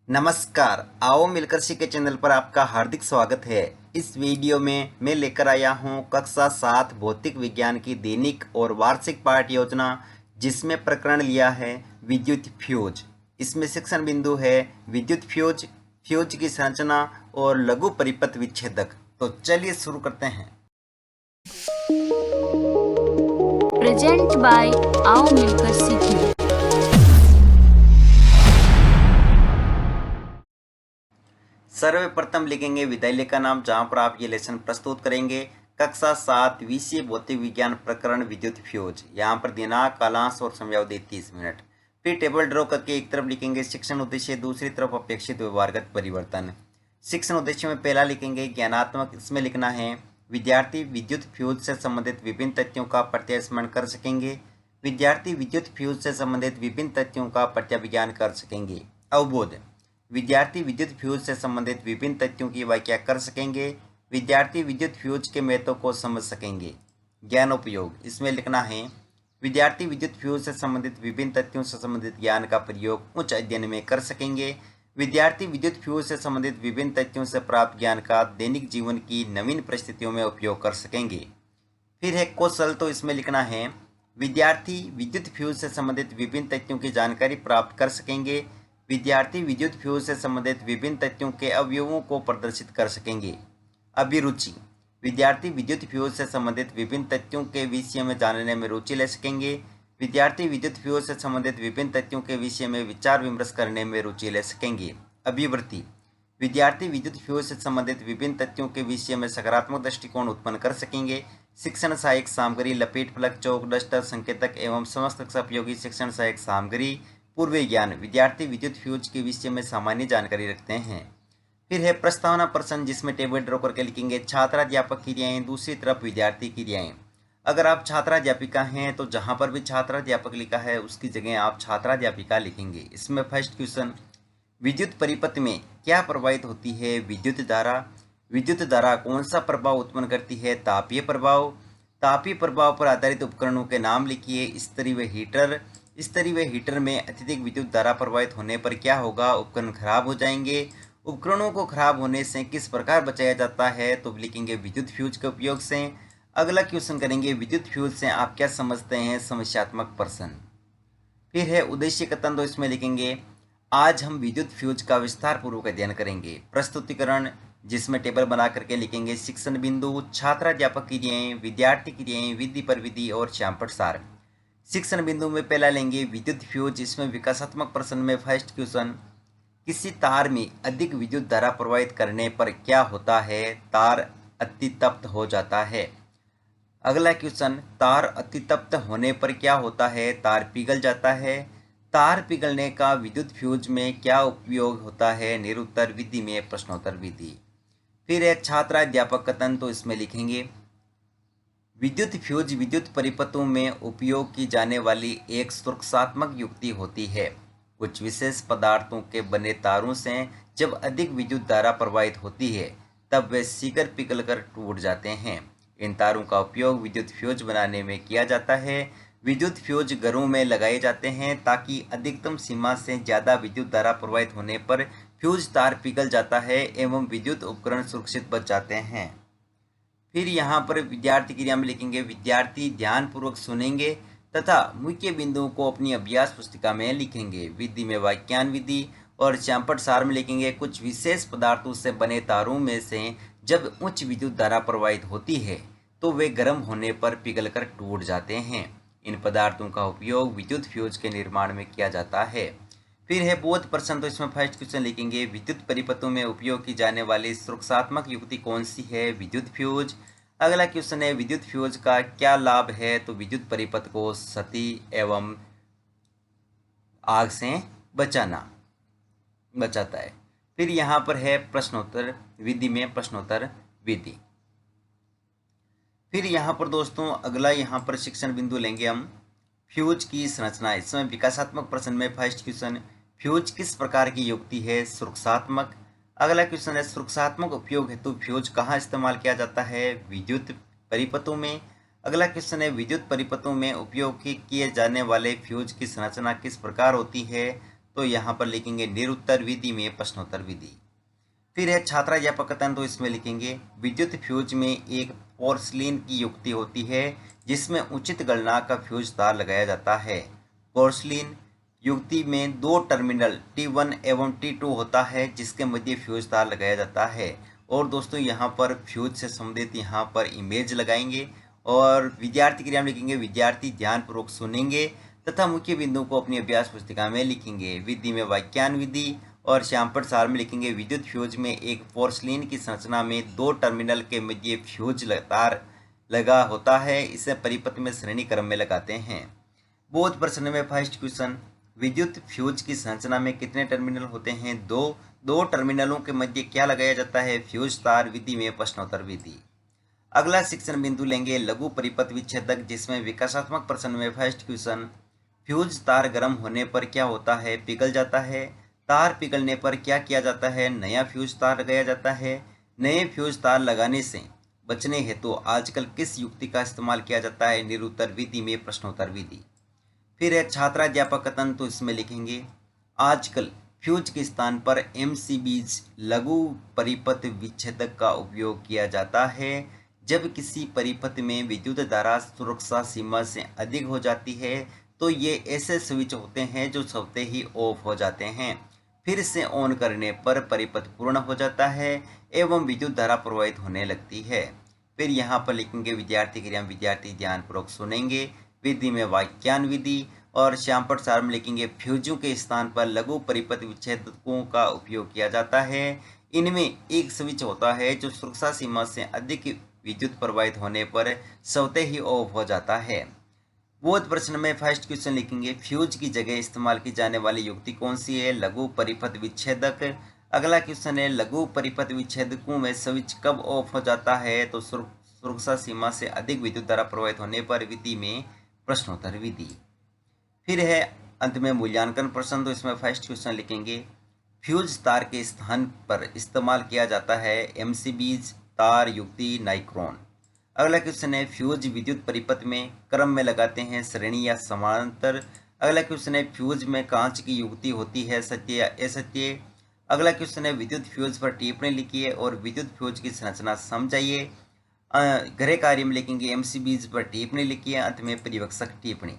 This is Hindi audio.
नमस्कार, आओ मिलकर सीखे चैनल पर आपका हार्दिक स्वागत है। इस वीडियो में मैं लेकर आया हूं कक्षा 7 भौतिक विज्ञान की दैनिक और वार्षिक पाठ योजना, जिसमें प्रकरण लिया है विद्युत फ्यूज। इसमें शिक्षण बिंदु है विद्युत फ्यूज, फ्यूज की संरचना और लघु परिपथ विच्छेदक। तो चलिए शुरू करते हैं। प्रेजेंट बाय आओ मिलकर सीखें। सर्वप्रथम लिखेंगे विद्यालय का नाम, जहां पर आप ये लेसन प्रस्तुत करेंगे। कक्षा 7 विषय भौतिक विज्ञान प्रकरण विद्युत फ्यूज। यहाँ पर दिनांक, कालांश और समयावधि 30 मिनट। फिर टेबल ड्रॉ करके एक तरफ लिखेंगे शिक्षण उद्देश्य, दूसरी तरफ अपेक्षित व्यवहारगत परिवर्तन। शिक्षण उद्देश्य में पहला लिखेंगे ज्ञानात्मक। इसमें लिखना है विद्यार्थी विद्युत फ्यूज से संबंधित विभिन्न तथ्यों का प्रत्यास्मरण कर सकेंगे। विद्यार्थी विद्युत फ्यूज से संबंधित विभिन्न तथ्यों का प्रत्याविज्ञान कर सकेंगे। अवबोध, विद्यार्थी विद्युत फ्यूज से संबंधित विभिन्न तथ्यों की व्याख्या कर सकेंगे। विद्यार्थी विद्युत फ्यूज के महत्व को समझ सकेंगे। ज्ञानोपयोग, इसमें लिखना है विद्यार्थी विद्युत फ्यूज से संबंधित विभिन्न तथ्यों से संबंधित ज्ञान का प्रयोग उच्च अध्ययन में कर सकेंगे। विद्यार्थी विद्युत फ्यूज से संबंधित विभिन्न तथ्यों से प्राप्त ज्ञान का दैनिक जीवन की नवीन परिस्थितियों में उपयोग कर सकेंगे। फिर है कौशल, तो इसमें लिखना है विद्यार्थी विद्युत फ्यूज से संबंधित विभिन्न तथ्यों की जानकारी प्राप्त कर सकेंगे। विद्यार्थी विद्युत फ्यूज से संबंधित विभिन्न तथ्यों के अवयवों को प्रदर्शित कर सकेंगे। अभिरुचि, विद्यार्थी विद्युत फ्यूज से संबंधित विभिन्न तथ्यों के विषय में जानने में रुचि ले सकेंगे। विद्यार्थी विद्युत फ्यूज से संबंधित विभिन्न तथ्यों के विषय में विचार विमर्श करने में रुचि ले सकेंगे। अभिवृत्ति, विद्यार्थी विद्युत फ्यूज से संबंधित विभिन्न तथ्यों के विषय में सकारात्मक दृष्टिकोण उत्पन्न कर सकेंगे। शिक्षण सहायक सामग्री, लपेट फलक, चौक, डस्टर, संकेतक एवं समस्त कक्षा उपयोगी शिक्षण सहायक सामग्री। पूर्व ज्ञान, विद्यार्थी विद्युत फ्यूज के विषय में सामान्य जानकारी रखते हैं। फिर है प्रस्तावना प्रश्न, जिसमें टेबल ड्रॉ करके लिखेंगे छात्राध्यापक क्रियाएं, दूसरी तरफ विद्यार्थी क्रियाएं। अगर आप छात्राध्यापिका हैं तो जहां पर भी छात्राध्यापक लिखा है उसकी जगह आप छात्राध्यापिका लिखेंगे। इसमें फर्स्ट क्वेश्चन, विद्युत परिपथ में क्या प्रवाहित होती है? विद्युत धारा। विद्युत धारा कौन सा प्रभाव उत्पन्न करती है? तापीय प्रभाव। तापीय प्रभाव पर आधारित उपकरणों के नाम लिखिए। स्तरीय व हीटर। स्तरीय व हीटर में अत्यधिक विद्युत धारा प्रवाहित होने पर क्या होगा? उपकरण खराब हो जाएंगे। उपकरणों को खराब होने से किस प्रकार बचाया जाता है? तो लिखेंगे विद्युत फ्यूज के उपयोग से। अगला क्वेश्चन करेंगे विद्युत फ्यूज से आप क्या समझते हैं? समस्यात्मक प्रश्न। फिर है उद्देश्य कथन, तो इसमें लिखेंगे आज हम विद्युत फ्यूज का विस्तार पूर्वक अध्ययन करेंगे। प्रस्तुतिकरण, जिसमें टेबल बना करके लिखेंगे शिक्षण बिंदु, छात्राध्यापक क्रियाएं, विद्यार्थी क्रियाएं, विधि पर विधि और श्यामपट सार। शिक्षण बिंदु में पहला लेंगे विद्युत फ्यूज। इसमें विकासात्मक प्रश्न में फर्स्ट क्वेश्चन, किसी तार में अधिक विद्युत धारा प्रवाहित करने पर क्या होता है? तार अतितप्त हो जाता है। अगला क्वेश्चन, तार अतितप्त होने पर क्या होता है? तार पिघल जाता है। तार पिघलने का विद्युत फ्यूज में क्या उपयोग होता है? निरुत्तर विधि में प्रश्नोत्तर विधि। फिर एक छात्राध्यापक कथन, तो इसमें लिखेंगे विद्युत फ्यूज विद्युत परिपथों में उपयोग की जाने वाली एक सुरक्षात्मक युक्ति होती है। कुछ विशेष पदार्थों के बने तारों से जब अधिक विद्युत धारा प्रवाहित होती है तब वे शीघ्र पिघलकर टूट जाते हैं। इन तारों का उपयोग विद्युत फ्यूज बनाने में किया जाता है। विद्युत फ्यूज घरों में लगाए जाते हैं ताकि अधिकतम सीमा से ज़्यादा विद्युत धारा प्रवाहित होने पर फ्यूज तार पिघल जाता है एवं विद्युत उपकरण सुरक्षित बच जाते हैं। फिर यहाँ पर विद्यार्थी क्रिया में लिखेंगे विद्यार्थी ध्यानपूर्वक सुनेंगे तथा मुख्य बिंदुओं को अपनी अभ्यास पुस्तिका में लिखेंगे। विधि में वाक्यान विधि और श्यामपट सार में लिखेंगे कुछ विशेष पदार्थों से बने तारों में से जब उच्च विद्युत धारा प्रवाहित होती है तो वे गर्म होने पर पिघलकर टूट जाते हैं। इन पदार्थों का उपयोग विद्युत फ्यूज के निर्माण में किया जाता है। फिर है बोध प्रश्न, तो इसमें फर्स्ट क्वेश्चन लिखेंगे विद्युत परिपथों में उपयोग की जाने वाली सुरक्षात्मक युक्ति कौन सी है? विद्युत फ्यूज। अगला क्वेश्चन है विद्युत फ्यूज का क्या लाभ है? तो विद्युत परिपथ को क्षति एवं आग से बचाता है। फिर यहाँ पर है प्रश्नोत्तर विधि में प्रश्नोत्तर विधि। फिर यहाँ पर दोस्तों अगला यहाँ पर शिक्षण बिंदु लेंगे हम फ्यूज की संरचना। इसमें विकासात्मक प्रश्न में फर्स्ट क्वेश्चन, फ्यूज किस प्रकार की युक्ति है? सुरक्षात्मक। अगला क्वेश्चन है सुरक्षात्मक उपयोग हेतु फ्यूज कहाँ इस्तेमाल किया जाता है? विद्युत परिपथों में। अगला क्वेश्चन है विद्युत परिपथों में उपयोग किए जाने वाले फ्यूज की संरचना किस प्रकार होती है? तो यहाँ पर लिखेंगे निरुत्तर विधि में प्रश्नोत्तर विधि। फिर है छात्राध्यापक कथन, तो इसमें लिखेंगे विद्युत फ्यूज में एक पोर्सलिन की युक्ति होती है जिसमें उचित गणना का फ्यूज तार लगाया जाता है। पोर्सलिन युक्ति में दो टर्मिनल T1 एवं T2 होता है जिसके मध्य फ्यूज तार लगाया जाता है। और दोस्तों यहाँ पर फ्यूज से संबंधित यहाँ पर इमेज लगाएंगे और विद्यार्थी क्रिया में लिखेंगे विद्यार्थी ध्यानपूर्वक सुनेंगे तथा मुख्य बिंदु को अपनी अभ्यास पुस्तिका में लिखेंगे। विधि में वाक्यान विधि और श्यामपट सार में लिखेंगे विद्युत फ्यूज में एक पोर्सलिन की संरचना में दो टर्मिनल के मध्य फ्यूज तार लगा होता है, इसे परिपथ में श्रेणी क्रम में लगाते हैं। बोध प्रश्न में फर्स्ट क्वेश्चन, विद्युत फ्यूज की संरचना में कितने टर्मिनल होते हैं? दो टर्मिनलों के मध्य क्या लगाया जाता है? फ्यूज तार। विधि में प्रश्नोत्तर विधि। अगला शिक्षण बिंदु लेंगे लघु परिपथ विच्छेदक, जिसमें विकासात्मक प्रश्न में फर्स्ट क्वेश्चन, फ्यूज तार गर्म होने पर क्या होता है? पिघल जाता है। तार पिघलने पर क्या किया जाता है? नया फ्यूज तार लगाया जाता है। नए फ्यूज तार लगाने से बचने हेतु आजकल किस युक्ति का इस्तेमाल किया जाता है? निरुत्तर विधि में प्रश्नोत्तर विधि। फिर है छात्राध्यापक कथन, तो इसमें लिखेंगे आजकल फ्यूज के स्थान पर MCBs लघु परिपथ विच्छेदक का उपयोग किया जाता है जब किसी परिपथ में विद्युत धारा सुरक्षा सीमा से अधिक हो जाती है, तो ये ऐसे स्विच होते हैं जो स्वतः ही ऑफ हो जाते हैं। फिर से ऑन करने पर परिपथ पूर्ण हो जाता है एवं विद्युत धारा प्रवाहित होने लगती है। फिर यहाँ पर लिखेंगे विद्यार्थी क्रिया में विद्यार्थी ध्यानपूर्वक सुनेंगे। विधि में वाक्यान विधि और श्यामपट सार में लिखेंगे फ्यूजों के स्थान पर लघु परिपथ विच्छेदकों का उपयोग किया जाता है। इनमें एक स्विच होता है जो सुरक्षा सीमा से अधिक विद्युत प्रवाहित होने पर स्वतः ही ऑफ हो जाता है। बोध प्रश्न में फर्स्ट क्वेश्चन लिखेंगे फ्यूज की जगह इस्तेमाल की जाने वाली युक्ति कौन सी है? लघु परिपथ विच्छेदक। अगला क्वेश्चन है लघु परिपथ विच्छेदकों में स्विच कब ऑफ हो जाता है? तो सुरक्षा सीमा से अधिक विद्युत धारा प्रवाहित होने पर। विधि में प्रश्नोत्तर विधि। फिर है अंत में मूल्यांकन प्रश्न, तो इसमें फर्स्ट क्वेश्चन लिखेंगे फ्यूज तार के स्थान पर इस्तेमाल किया जाता है MCBs तार युक्ति नाइक्रोन। अगला क्वेश्चन है फ्यूज विद्युत परिपथ में क्रम में लगाते हैं श्रेणी या समांतर। अगला क्वेश्चन है फ्यूज में कांच की युक्ति होती है, सत्य या असत्य। अगला क्वेश्चन है विद्युत फ्यूज पर टिप्पणी लिखिए और विद्युत फ्यूज की संरचना समझाइए। गृह कार्य में लिखेंगे MCBs पर टिप्पणी लिखिए। अंत में परिवक्षक टिप्पणी।